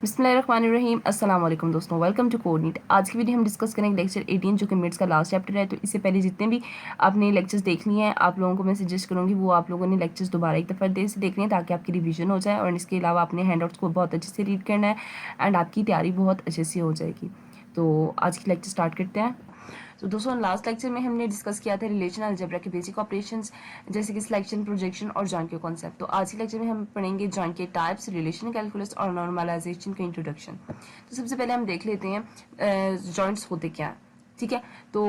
बिस्मिल्लाहिर्रहमानिर्रहीम। अस्सलाम वालेकुम दोस्तों, वेलकम टू कोडनीट। आज की वीडियो हम डिस्कस करेंगे लेक्चर 18 जो कि मिड्स का लास्ट चैप्टर है। तो इससे पहले जितने भी आपने लेक्चर्स देख लिए हैं आप लोगों को मैं सजेस्ट करूँगी वो आप लोगों ने लेक्चर्स दोबारा एक दफ़ा देर से देखने हैं ताकि आपकी रिवीजन हो जाए। और इसके अलावा अपने हैंडआउट्स को बहुत अच्छे से रीड करना है एंड आपकी तैयारी बहुत अच्छे से हो जाएगी। तो आज की लेक्चर स्टार्ट करते हैं। तो दोस्तों लास्ट लेक्चर में हमने डिस्कस किया था रिलेशनल अलजेब्रा के बेसिक ऑपरेशंस जैसे कि सिलेक्शन, प्रोजेक्शन और जॉइंट के कॉन्सेप्ट। तो आज के लेक्चर में हम पढ़ेंगे जॉइंट के टाइप्स, रिलेशनल कैलकुलस और नॉर्मलाइजेशन का इंट्रोडक्शन। तो सबसे पहले हम देख लेते हैं जॉइंट्स होते क्या हैं। ठीक है, तो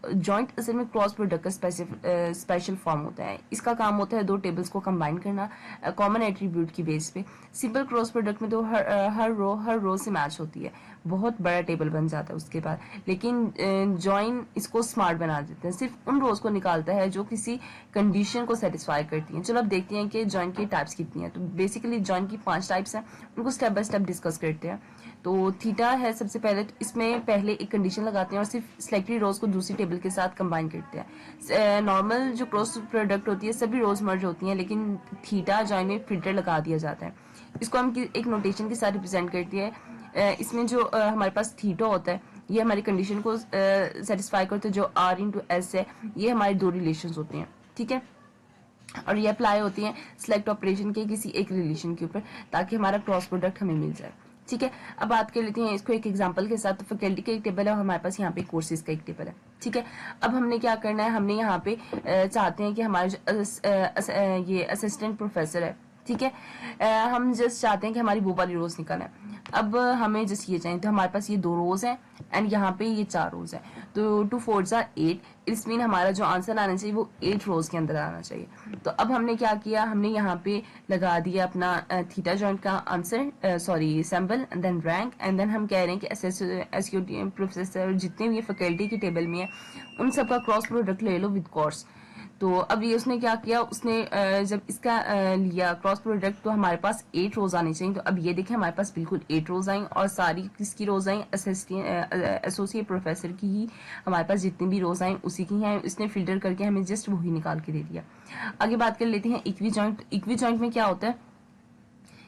जॉइंट असल में क्रॉस प्रोडक्ट का स्पेशल फॉर्म होता है। इसका काम होता है दो टेबल्स को कंबाइन करना कॉमन एट्रीब्यूट की बेस पे। सिंपल क्रॉस प्रोडक्ट में तो हर रो से मैच होती है, बहुत बड़ा टेबल बन जाता है उसके बाद। लेकिन जॉइन इसको स्मार्ट बना देते हैं, सिर्फ उन रोज को निकालता है जो किसी कंडीशन को सेटिस्फाई करती हैं। चलो अब देखते हैं कि जॉइन की टाइप्स कितनी हैं। तो बेसिकली जॉइन की 5 टाइप्स हैं, उनको स्टेप बाय स्टेप डिस्कस करते हैं। तो थीटा है सबसे पहले, तो इसमें पहले एक कंडीशन लगाते हैं और सिर्फ सिलेक्टेड रोज को दूसरी टेबल के साथ कंबाइन करते हैं। नॉर्मल जो क्रॉस प्रोडक्ट होती है सभी रोज मर्ज होती हैं, लेकिन थीटा जॉइन में फिल्टर लगा दिया जाता है। इसको हम एक नोटेशन के साथ रिप्रेजेंट करती है। इसमें जो हमारे पास थीटा होता है ये हमारी कंडीशन को सेटिस्फाई करते हैं। जो आर इंटू एस है ये हमारे दो रिलेशन होते हैं। ठीक है, और ये अप्लाई होती हैं सिलेक्ट ऑपरेशन के किसी एक रिलेशन के ऊपर ताकि हमारा क्रॉस प्रोडक्ट हमें मिल जाए। ठीक है, अब बात कर लेते हैं इसको एक एग्जांपल के साथ। तो फैकल्टी का एक टेबल है और हमारे पास यहाँ पे कोर्सेज का एक टेबल है। ठीक है, अब हमने क्या करना है, हमने यहाँ पे चाहते हैं कि हमारे जो ये असिस्टेंट प्रोफेसर है, ठीक है, हम जस्ट चाहते हैं कि हमारी वो वाली रोज निकालना है। अब हमें जस्ट ये चाहिए, तो हमारे पास ये 2 रोज हैं एंड यहाँ पे ये 4 रोज है। तो 2 4 8, इस मीन हमारा जो आंसर आना चाहिए वो 8 रोज के अंदर आना चाहिए। तो अब हमने क्या किया, हमने यहाँ पे लगा दिया अपना थीटा जॉइंट का answer, sorry symbol, then rank, and then हम कह रहे हैं कि एसक्यूटी प्रोफेसर जितने भी फैकल्टी की टेबल में है उन सबका क्रॉस प्रोडक्ट ले लो विद कोर्स। तो अब ये उसने क्या किया, उसने जब इसका लिया क्रॉस प्रोडक्ट तो हमारे पास 8 रोज आनी चाहिए। तो अब ये देखें हमारे पास बिल्कुल 8 रोज आई और सारी किसकी रोज आई, एसोसिएट प्रोफेसर की ही हमारे पास जितनी भी रोज आई उसी की हैं। इसने फिल्टर करके हमें जस्ट वही निकाल के दे दिया। आगे बात कर लेते हैं इक्वी जॉइंट। इक्वी जॉइंट में क्या होता है,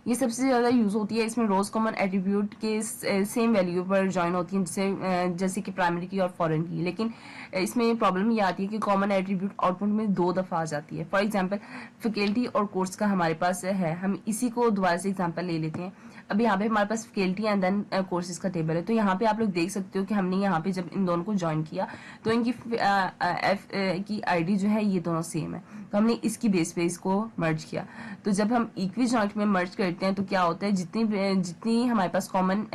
ये सबसे ज्यादा यूज होती है। इसमें रोज कॉमन एट्रीब्यूट के सेम वैल्यू पर ज्वाइन होती हैं, जैसे कि प्राइमरी की और फॉरेन की। लेकिन इसमें प्रॉब्लम ये आती है कि कॉमन एट्रीब्यूट आउटपुट में 2 दफा आ जाती है। फॉर एग्जांपल फैकल्टी और कोर्स का हमारे पास है, हम इसी को दोबारा से एग्जांपल ले लेते हैं। अब यहाँ पे हमारे पास फैकल्टी एंड देन कोर्सेज का टेबल है। तो यहाँ पे आप लोग देख सकते हो कि हमने यहाँ पे जब इन दोनों को ज्वाइन किया तो इनकी एफ की आईडी जो है ये दोनों सेम है। तो हमने इसकी बेस पे इसको मर्ज किया। तो जब हम इक्वी जॉइंट में मर्ज करते हैं तो क्या होता है, जितनी जितनी हमारे पास कॉमन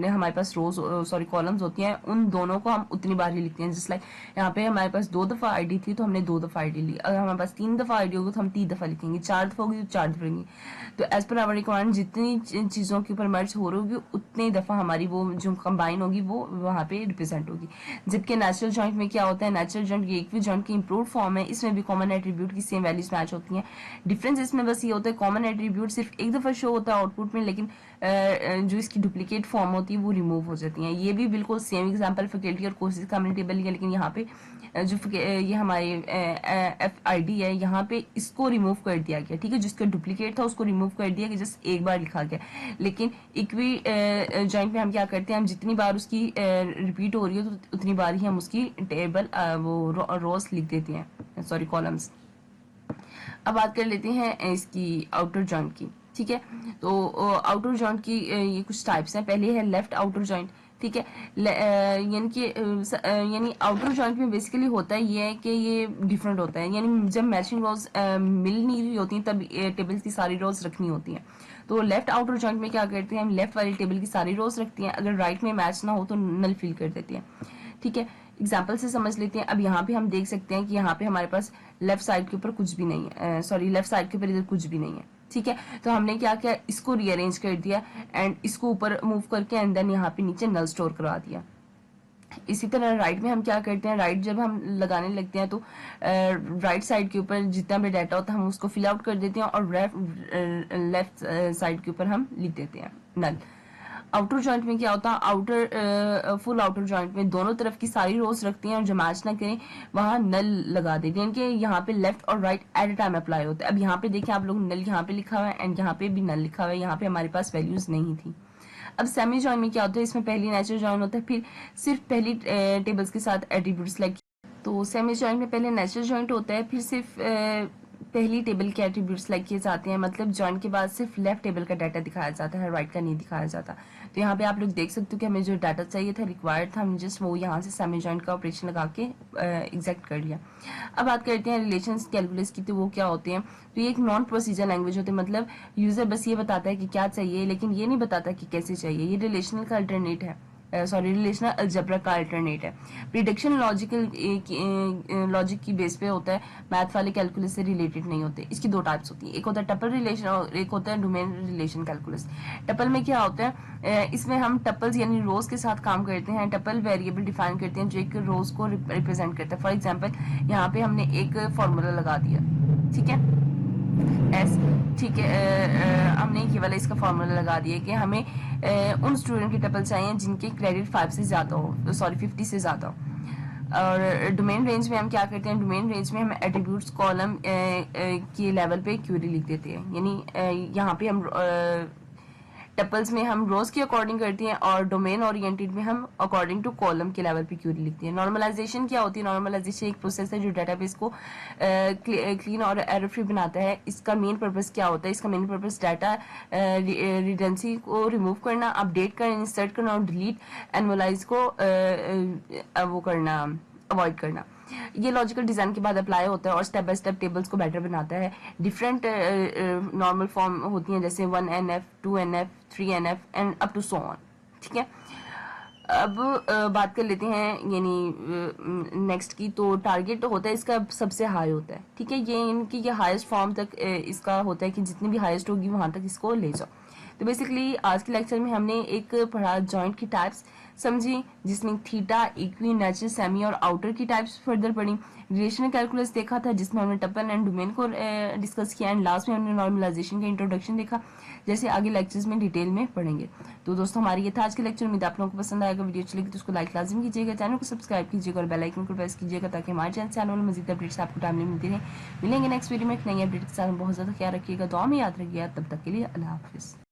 हमारे पास रोज सॉरी कॉलम्स होती हैं उन दोनों को हम उतनी बार ही लिखते हैं। जस्ट लाइक यहाँ पे हमारे पास 2 दफा आईडी थी तो हमने 2 दफा आईडी ली। अगर हमारे पास 3 दफा आईडी होगी तो हम 3 दफा लिखेंगे, 4 दफा होगी तो 4 दफा लिखेंगे। तो एज पर आवर रिक्वायरमेंट जितनी चीजों के ऊपर मर्ज हो रही होगी उतनी दफा हमारी वो जो कंबाइन होगी वो वहां पे रिप्रेजेंट होगी। जबकि नेचुरल जॉइंट में क्या होता है, नेचुरल जॉइंट ये इक्वी जॉइंट की इंप्रूव फॉर्म है, इसमें भी कॉमन एट्रीब्यूट की सेम वैल्यूज मैच होती हैं। डिफरेंस इसमें बस ये होता है कॉमन एट्रीब्यूट सिर्फ एक दफा शो होता है आउटपुट में, लेकिन जो इसकी डुप्लीकेट फॉर्म होती है वो रिमूव हो जाती हैं। ये भी बिल्कुल सेम एग्जांपल फैकल्टी और कोर्सेज का हमने टेबल लिया, लेकिन यहाँ पे ये हमारे एफ आई डी है यहाँ पे इसको रिमूव कर दिया गया। ठीक है, जिसका डुप्लीकेट था उसको रिमूव कर दिया कि जस्ट एक बार लिखा गया। लेकिन इक्वी जॉइंट में हम क्या करते हैं, हम जितनी बार उसकी रिपीट हो रही है तो उतनी बार ही हम उसकी टेबल वो रोज लिख देते हैं, सॉरी कॉलम्स। अब बात कर लेते हैं इसकी आउटर जॉइंट की। ठीक है, तो आउटर जॉइंट की ये कुछ टाइप्स हैं। पहले है लेफ्ट आउटर जॉइंट। ठीक है, यानी आउटर जॉइंट में बेसिकली होता ये है कि ये डिफरेंट होता है। यानी जब मैचिंग रोज मिल नहीं रही होती तब टेबल की सारी रोज रखनी होती हैं। तो लेफ्ट आउटर जॉइंट में क्या करते हैं, हम लेफ्ट वाली टेबल की सारी रोज रखती हैं, अगर राइट में मैच ना हो तो नल फिल कर देते हैं। ठीक है, एग्जाम्पल से समझ लेते हैं। अब यहाँ पे हम देख सकते हैं कि यहाँ पे हमारे पास लेफ्ट साइड के ऊपर कुछ भी नहीं है, सॉरी लेफ्ट साइड के ऊपर इधर कुछ भी नहीं है। ठीक है, तो हमने क्या किया, इसको रीअरेंज कर दिया एंड इसको ऊपर मूव करके एंड देन यहाँ पे नीचे नल स्टोर करवा दिया। इसी तरह राइट में हम क्या करते हैं, राइट जब हम लगाने लगते हैं तो राइट साइड के ऊपर जितना भी डाटा होता है हम उसको फिल आउट कर देते हैं और लेफ्ट साइड के ऊपर हम लिख देते हैं नल। आउटर जॉइंट में क्या होता है, फुल आउटर जॉइंट में दोनों तरफ की सारी रोज रखती हैं और जो मैच ना करें वहां नल लगा देते हैं कि यहाँ पे लेफ्ट और right at a time apply होता है। अब यहाँ पे देखिए आप लोग नल यहाँ पे लिखा हुआ है एंड यहाँ पे भी नल लिखा हुआ है, यहाँ पे हमारे पास वैल्यूज नहीं थी। अब सेमी जॉइन में क्या होता है, इसमें पहली नेचुरल जॉइन होता है, फिर सिर्फ पहली टेबल्स के साथ एट्रीब्यूट्स लाइक, तो सेमी जॉइंट में पहले नेचुरल जॉइंट होता है, फिर सिर्फ पहली टेबल के एट्रीब्यूट्स लाइक किए जाते हैं, मतलब जॉइंट के बाद सिर्फ लेफ्ट टेबल का डाटा दिखाया जाता है, राइट का नहीं दिखाया जाता। तो यहाँ पे आप लोग देख सकते हो कि हमें जो डाटा चाहिए था, रिक्वायर्ड था, हमने जस्ट वो यहाँ से सेमी जॉइंट का ऑपरेशन लगा के एग्जैक्ट कर लिया। अब बात करते हैं रिलेशंस कैलकुलस की, तो वो क्या होते हैं, तो ये एक नॉन प्रोसीजर लैंग्वेज होते हैं, मतलब यूजर बस ये बताता है कि क्या चाहिए, लेकिन ये नहीं बताता कि कैसे चाहिए। ये रिलेशनल का अल्टरनेट है, रिलेशनल अलजेब्रा का अल्टरनेट है। प्रिडिक्शन लॉजिक की बेस पे होता है, मैथ वाले कैलकुलस से रिलेटेड नहीं होते। इसकी दो टाइप्स होती है, एक होता है टपल रिलेशन और एक होता है डोमेन रिलेशन कैलकुलस। टपल में क्या होता है, इसमें हम टपल्स यानी रोज के साथ काम करते हैं। टपल वेरिएबल डिफाइन करते हैं जो एक रोज को रिप्रेजेंट करता है। फॉर एग्जाम्पल यहाँ पे हमने एक फॉर्मूला लगा दिया, ठीक है, एस, ठीक है, हमने ये वाला इसका फॉर्मूला लगा दिया कि हमें उन स्टूडेंट के टपल चाहिए जिनके क्रेडिट 5 से ज़्यादा हो, सॉरी 50 से ज़्यादा हो। और डोमेन रेंज में हम क्या करते हैं, डोमेन रेंज में हम एट्रीब्यूट्स कॉलम के लेवल पे क्वेरी लिख देते हैं, यानी यहाँ पे हम टपल्स में हम रोज के अकॉर्डिंग करते हैं और डोमेन ओरिएंटेड में हम अकॉर्डिंग टू कॉलम के लेवल पे क्वेरी लिखते हैं। नॉर्मलाइजेशन क्या होती है, नॉर्मलाइजेशन एक प्रोसेस है जो डाटाबेस को क्लीन और एरर फ्री बनाता है। इसका मेन पर्पस क्या होता है, इसका मेन पर्पस डाटा रिडेंडेंसी को रिमूव करना, अपडेट करना, इंसर्ट करना और डिलीट एनवलाइज को वो करना, अवॉइड करना। ये लॉजिकल डिजाइन के बाद अप्लाई होता है और स्टेप बाय स्टेप टेबल्स को बेटर बनाता है। डिफरेंट नॉर्मल फॉर्म होती हैं जैसे 1NF, 2NF, 3NF and up to so on, ठीक है। अब बात कर लेते हैं यानी नेक्स्ट की, तो टारगेट होता है इसका सबसे हाई होता है, ठीक है, ये इनकी ये हाईएस्ट फॉर्म तक इसका होता है कि जितनी भी हाईएस्ट होगी वहां तक इसको ले जाओ। तो बेसिकली आज के लेक्चर में हमने एक पढ़ा जॉइंट की टाइप्स समझी, जिसमें थीटा, इक्वी, नेचुरल, सेमी और आउटर की टाइप्स फर्दर पढ़ी। रिलेशनल कैलकुलस देखा था जिसमें हमने टपल एंड डोमेन को डिस्कस किया एंड लास्ट में हमने नॉर्मलाइजेशन का इंट्रोडक्शन देखा, जैसे आगे लेक्चर्स में डिटेल में पढ़ेंगे। तो दोस्तों हमारी ये था आज के लेक्चर, उम्मीद आप लोगों को पसंद आएगा। वीडियो अच्छी लगी तो उसको लाइक लाजम कीजिएगा, चैनल को सब्सक्राइब कीजिएगा और बेल आइकन को प्रेस कीजिएगा ताकि हमारे चैनल से आने वाले मजीद अपडेट्स आपको टाइमली मिलती रहे। मिलेंगे नेक्स्ट वीडियो में एक नई अपडेट के साथ, बहुत ज़्यादा ख्याल रखिएगा, दुआ में याद रखिएगा, तब तक के लिए अल्लाह हाफिज़।